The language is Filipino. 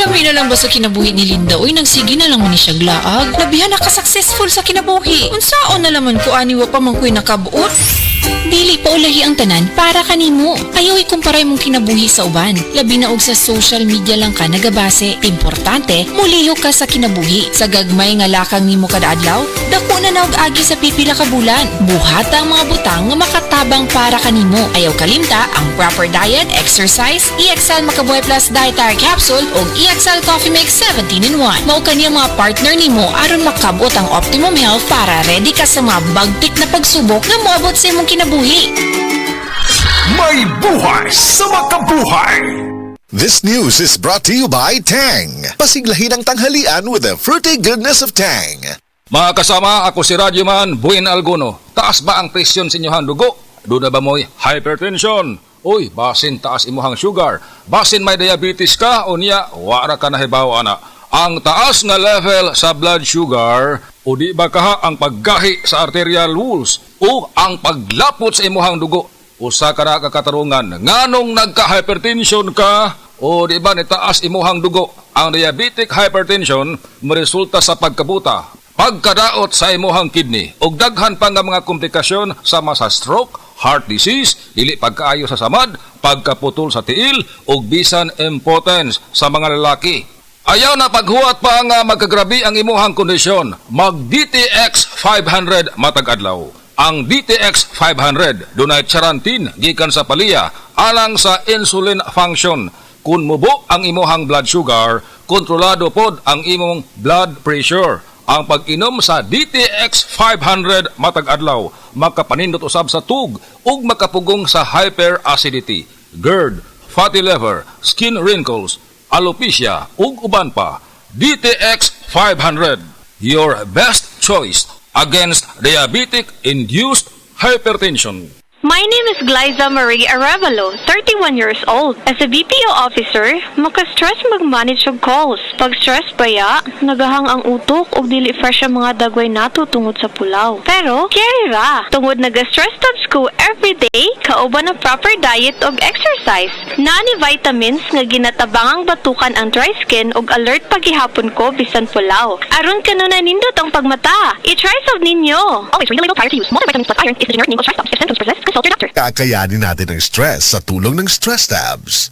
Kalami na lang ba sa kinabuhi ni Linda? Uy, nagsige na lang mo ni siya glaag. Labihan na ka-successful sa kinabuhi. Unsaon na laman ko aniwa pa man ko'y nakabuot. Dili pa ulahi ang tanan para kanimo. Ayaw ikumparay mong kinabuhi sa uban. Labi na og sa social media lang ka nagabase. Importante, muliho ka sa kinabuhi. Sa gagmay nga lakang nimo kada adlaw, dako na naog agi sa pipila ka bulan. Buhata ang mga butang nga makatabang para kanimo. Ayaw kalimta ang proper diet, exercise, EXL Makabuhay Plus Dietary Capsule ug EXL Coffee Mix 17-in-1. Mao kaniya mga partner nimo aron makabot ang optimum health para ready ka sa mga bagtik na pagsubok nga moabot sa imong kinabuhi. May buhay sa makabuhay! This news is brought to you by Tang. Pasiglahin ang tanghalian with the fruity goodness of Tang. Mga kasama, ako si Radyoman Buin Alguno. Taas ba ang presyon sa inyong dugo? Doon na ba mo'y hypertension? Uy, basin taas imuhang sugar. Basin may diabetes ka o niya, wara ka nahibaw ana. Ang taas nga level sa blood sugar o di ba kaha ang paggahi sa arterial walls o ang paglapot sa imuhang dugo. Usa ka na kakatarungan, nganong nagka-hypertension ka o di ba nitaas imuhang dugo. Ang diabetic hypertension maresulta sa pagkabuta, pagkadaot sa imuhang kidney ug daghan pa nga mga komplikasyon sama sa stroke, heart disease, dili pagkaayo sa samad, pagkaputol sa tiil ug bisan impotence sa mga lalaki. Ayaw na paghuwat pa nga magkagrabi ang imuhang kondisyon. Mag DTX 500 matag adlaw. Ang DTX 500 dunay charantin gikan sa palya alang sa insulin function. Kung mubo ang imuhang blood sugar, kontrolado pod ang imong blood pressure. Ang pag-inom sa DTX 500 matag adlaw makapanindot usab sa tug ug makapugong sa hyperacidity, GERD, fatty liver, skin wrinkles, alopecia ug uban pa. DTX 500, your best choice against diabetic-induced hypertension. My name is Glyza Marie Arevalo, 31 years old. As a BPO officer, maka-stress mag-manage og calls. Pag stress baya, nagahang ang utok o dili fresh ang mga dagway nato tungod sa pulaw. Pero, carry ra. Tungod naga-stress tabs ko everyday, kauban ng proper diet og exercise. Nani vitamins nga ginatabangang batukan ang dry skin og alert pagihapon ko bisan pulaw. Aron kanuna nindot ang pagmata. I-try sab ninyo. Always read the label prior to use. Multivitamins plus iron is the generic name of stress tabs. If symptoms persist, consult your doctor. Kakayanin natin ang stress sa tulong ng Stress Tabs.